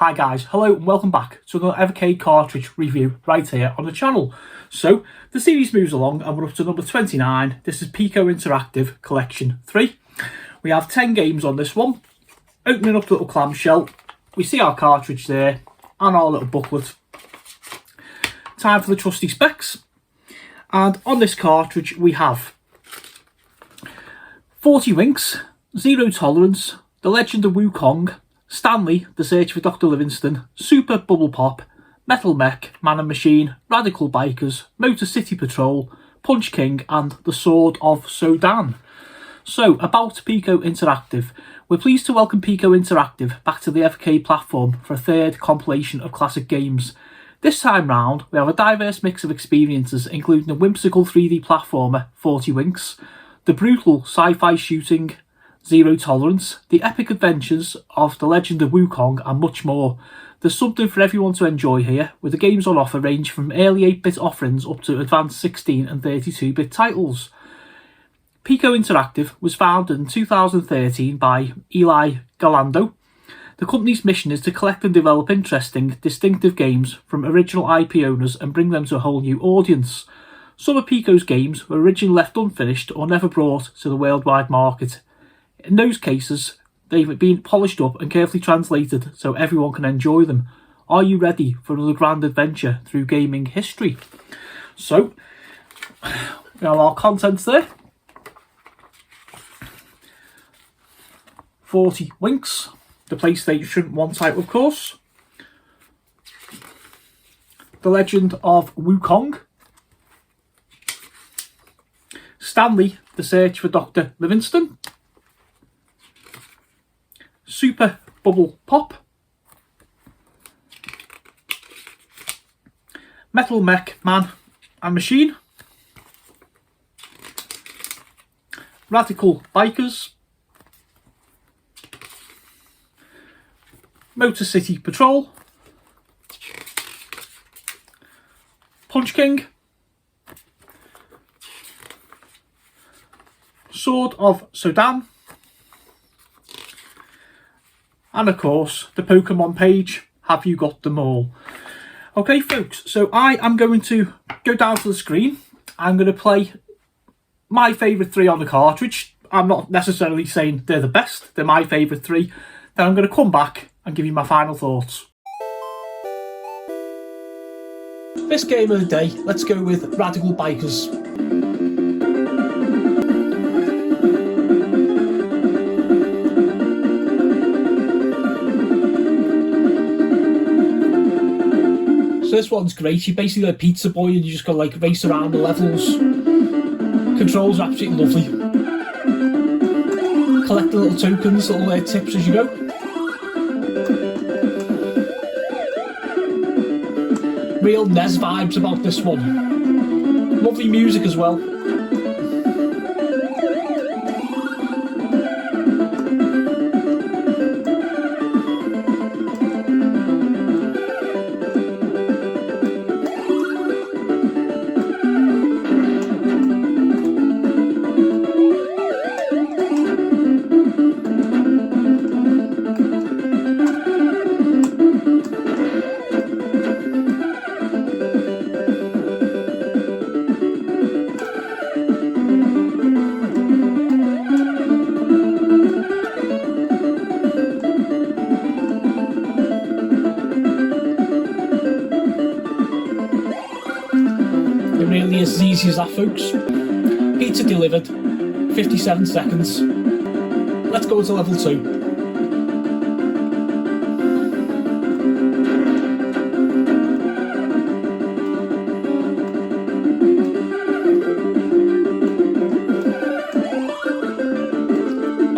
Hi guys, hello and welcome back to another Evercade Cartridge review right here on the channel. So, the series moves along and we're up to number 29. This is PIKO Interactive Collection 3. We have 10 games on this one. Opening up the little clamshell, we see our cartridge there and our little booklet. Time for the trusty specs. And on this cartridge we have 40 Winks, Zero Tolerance, The Legend of Wukong, Stanley, The Search for Dr. Livingstone, Super Bubble Pop, Metal Mech, Man and Machine, Radical Bikers, Motor City Patrol, Punch King and The Sword of Sodan. So, about PIKO Interactive. We're pleased to welcome PIKO Interactive back to the Evercade platform for a third compilation of classic games. This time round, we have a diverse mix of experiences, including the whimsical 3D platformer 40 Winks, the brutal sci-fi shooting Zero Tolerance, the epic adventures of The Legend of Wukong and much more. There's something for everyone to enjoy here, with the games on offer range from early 8-bit offerings up to advanced 16 and 32-bit titles. PIKO Interactive was founded in 2013 by Eli Galando. The company's mission is to collect and develop interesting, distinctive games from original IP owners and bring them to a whole new audience. Some of PIKO's games were originally left unfinished or never brought to the worldwide market. In those cases, they've been polished up and carefully translated so everyone can enjoy them. Are you ready for another grand adventure through gaming history? So, we have our contents there. 40 Winks, the PlayStation 1 title of course. The Legend of Wukong. Stanley, The Search for Dr. Livingstone. Super Bubble Pop, Metal Mech, Man and Machine, Radical Bikers, Motor City Patrol, Punch King, Sword of Sodan, and of course, the Pokemon page, have you got them all? Okay folks, so I am going to go down to the screen. I'm going to play my favourite 3 on the cartridge. I'm not necessarily saying they're the best, they're my favourite 3. Then I'm going to come back and give you my final thoughts. This game of the day, let's go with Radical Bikers. So this one's great. You're basically a pizza boy and you just gotta like race around the levels. Controls are absolutely lovely. Collect the little tokens, little tips as you go. Real NES vibes about this one. Lovely music as well. It really is as easy as that, folks. Pizza delivered, 57 seconds. Let's go to level 2.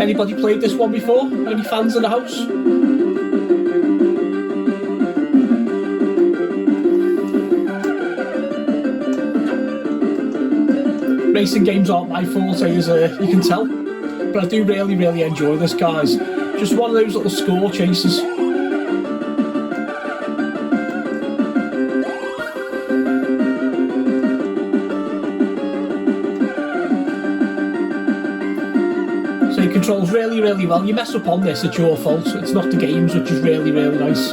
Anybody played this one before? Any fans in the house? Racing games aren't my forte, as you can tell, but I do really enjoy this, guys. Just one of those little score chasers. So it controls really, really well. You mess up on this, it's your fault. It's not the games, which is really, really nice.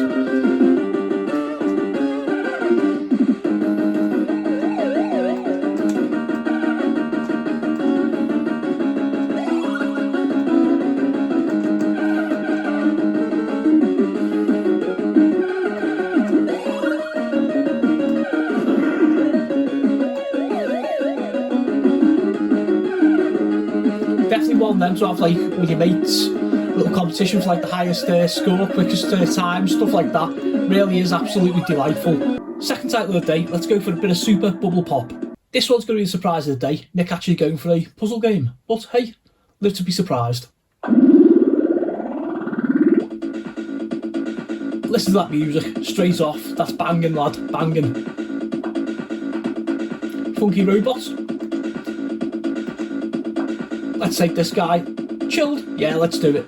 Definitely one of them to have like with your mates, little competition for like the highest score, quickest time, stuff like that. Really is absolutely delightful. Second title of the day, let's go for a bit of Super Bubble Pop. This one's going to be the surprise of the day. Nick actually going for a puzzle game, but hey, live to be surprised. Listen to that music, straight off. That's banging, lad, banging. Funky robot. Let's take this guy. Chilled? Yeah, let's do it.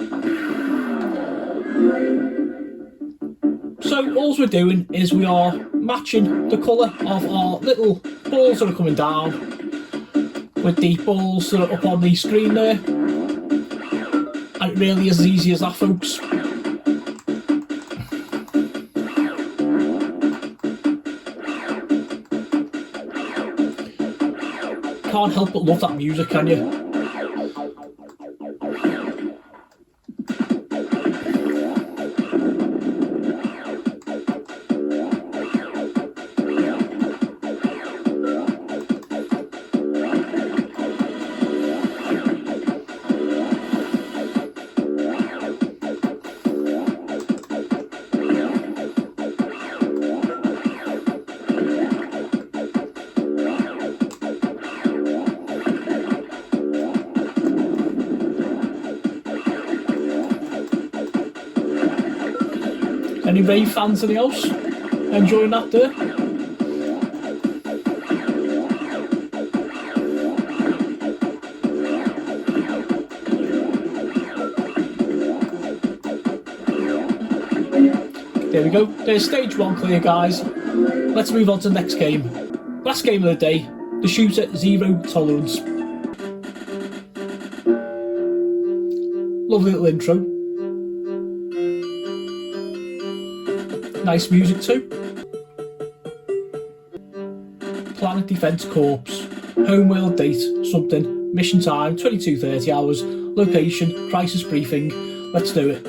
So all we're doing is we are matching the colour of our little balls that are coming down with the balls that are up on the screen there. And it really is as easy as that, folks. Can't help but love that music, can you? Any rave fans in the house? Enjoying that there? There we go. There's stage one clear, guys. Let's move on to the next game. Last game of the day, the shooter Zero Tolerance. Lovely little intro. Nice music too. Planet Defense Corps. Homeworld date, something. Mission time, 22:30 hours. Location, crisis briefing. Let's do it.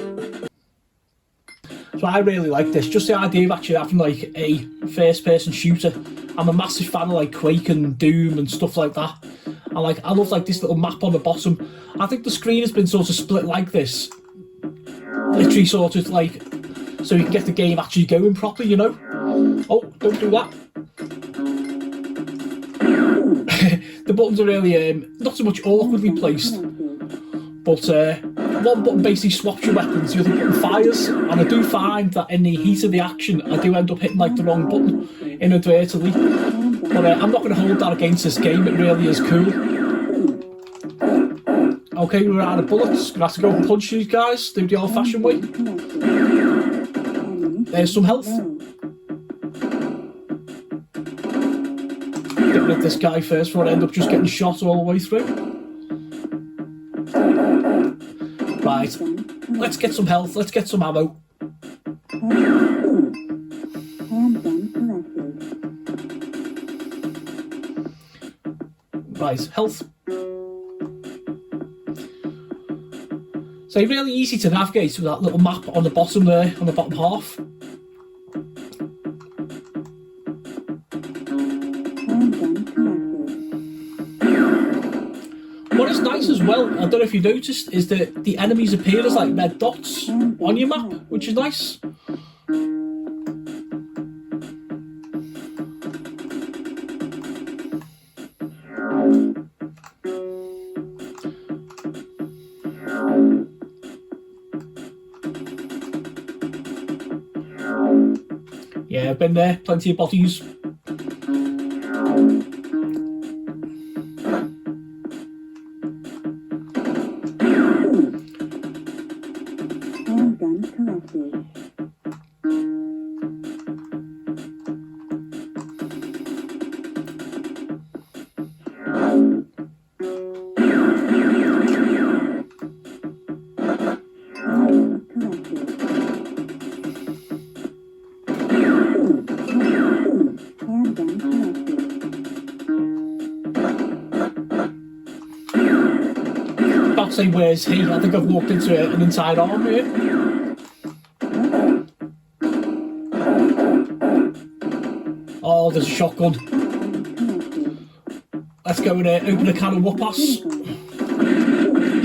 So I really like this. Just the idea of actually having like a first-person shooter. I'm a massive fan of like Quake and Doom and stuff like that. I love like this little map on the bottom. I think the screen has been sort of split like this. Literally sort of like so you can get the game actually going properly, you know? Oh, don't do that. The buttons are really not so much awkwardly placed, but one button basically swaps your weapons, the other button fires, and I do find that in the heat of the action, I do end up hitting like the wrong button inadvertently. But I'm not going to hold that against this game, it really is cool. Okay, we're out of bullets, gonna have to go and punch these guys, do the old-fashioned way. There's some health. Get rid of this guy first before I end up just getting shot all the way through. Right, let's get some health, let's get some ammo. Right, health. So really easy to navigate with that little map on the bottom there, on the bottom half. What is nice as well, I don't know if you noticed, is that the enemies appear as like red dots on your map, which is nice. Yeah, I've been there, plenty of bodies. Say, where's he? I think I've walked into an entire army. Oh, there's a shotgun. Let's go and open a can of whoop-ass.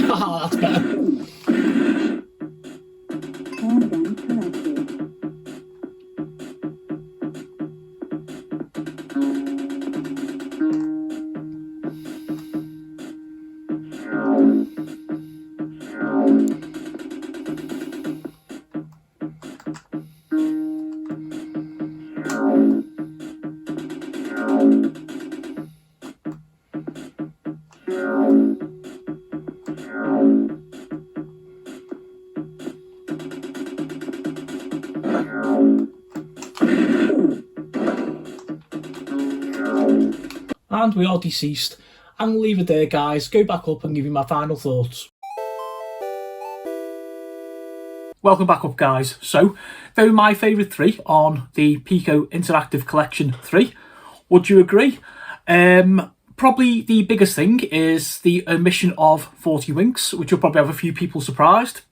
Haha, that's better. And we are deceased. I'm going to leave it there, guys. Go back up and give you my final thoughts. Welcome back up, guys. So, they were my favourite 3 on the PIKO Interactive Collection 3. Would you agree? Probably the biggest thing is the omission of 40 Winks, which will probably have a few people surprised.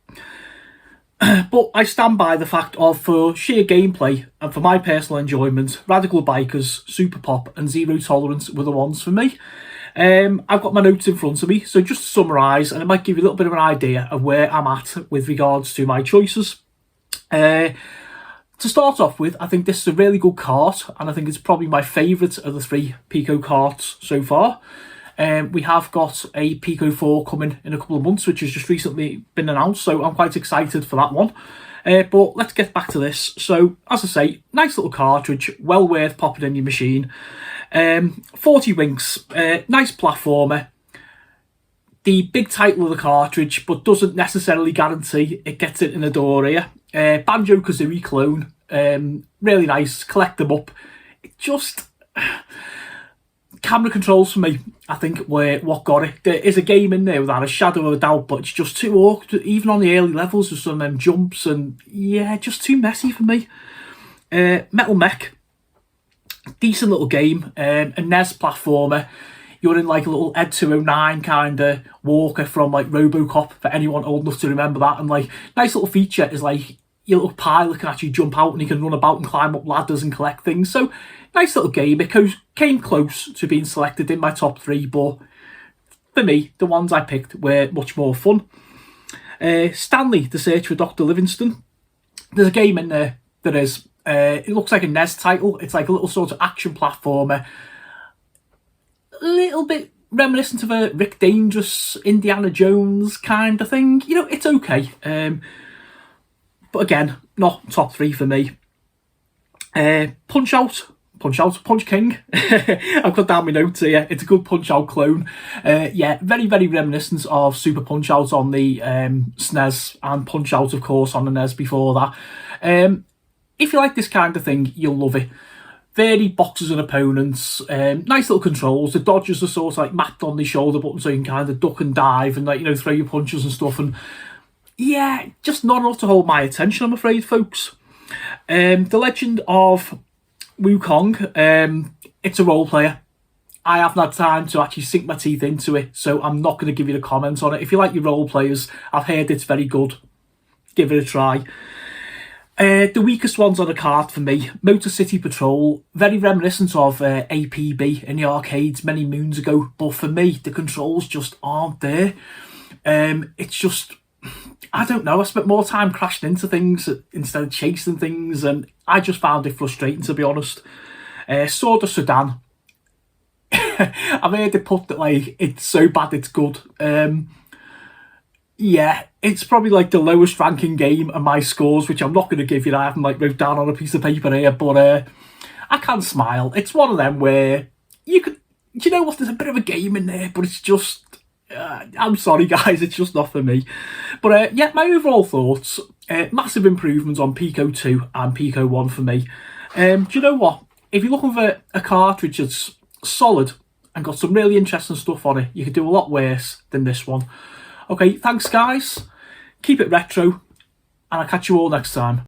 But I stand by the fact of, for sheer gameplay and for my personal enjoyment, Radical Bikers, Super Pop and Zero Tolerance were the ones for me. I've got my notes in front of me, so just to summarise, and it might give you a little bit of an idea of where I'm at with regards to my choices. To start off with, I think this is a really good cart, and I think it's probably my favourite of the 3 PIKO carts so far. We have got a PIKO 4 coming in a couple of months, which has just recently been announced, so I'm quite excited for that one. But let's get back to this. So, as I say, nice little cartridge, well worth popping in your machine. 40 Winks, nice platformer. The big title of the cartridge, but doesn't necessarily guarantee it gets it in the door here. Banjo-Kazooie clone, really nice, collect them up. It just... camera controls for me, I think, were what got it. There is a game in there without a shadow of a doubt, but it's just too awkward, even on the early levels with some of them jumps, and yeah, just too messy for me. Metal Mech, decent little game, a NES platformer. You're in like a little Ed 209 kind of walker from like Robocop, for anyone old enough to remember that, and like, nice little feature is like, your little pilot can actually jump out and you can run about and climb up ladders and collect things. So, nice little game. It came close to being selected in my top 3, but for me, the ones I picked were much more fun. Stanley, The Search for Dr. Livingstone. There's a game in there that is, it looks like a NES title. It's like a little sort of action platformer. A little bit reminiscent of a Rick Dangerous, Indiana Jones kind of thing. You know, it's okay. But again, not top 3 for me. Punch King. I've got down my notes here. It's a good Punch Out clone. Yeah, very, very reminiscent of Super Punch Out on the SNES, and Punch Out, of course, on the NES before that. If you like this kind of thing, you'll love it. Varied boxes and opponents, nice little controls. The dodges are sort of like mapped on the shoulder button, so you can kind of duck and dive and, like, you know, throw your punches and stuff. And yeah, just not enough to hold my attention, I'm afraid, folks. The Legend of Wukong, it's a role player. I haven't had time to actually sink my teeth into it, so I'm not going to give you the comments on it. If you like your role players, I've heard it's very good. Give it a try. The weakest ones on the card for me, Motor City Patrol, very reminiscent of APB in the arcades many moons ago, but for me, the controls just aren't there. It's just... I don't know, I spent more time crashing into things instead of chasing things, and I just found it frustrating, to be honest. Sword of Sudan. I've heard it put that, like, it's so bad it's good. Yeah, it's probably like the lowest ranking game of my scores, which I'm not going to give you. I haven't like wrote down on a piece of paper here, but I can smile. It's one of them where you could, you know what, there's a bit of a game in there, but it's just... I'm sorry guys, it's just not for me. But yeah, my overall thoughts, massive improvements on PIKO 2 and PIKO 1 for me. Do you know what? If you're looking for a cartridge that's solid and got some really interesting stuff on it, you could do a lot worse than this one. Okay, thanks guys, keep it retro, and I'll catch you all next time.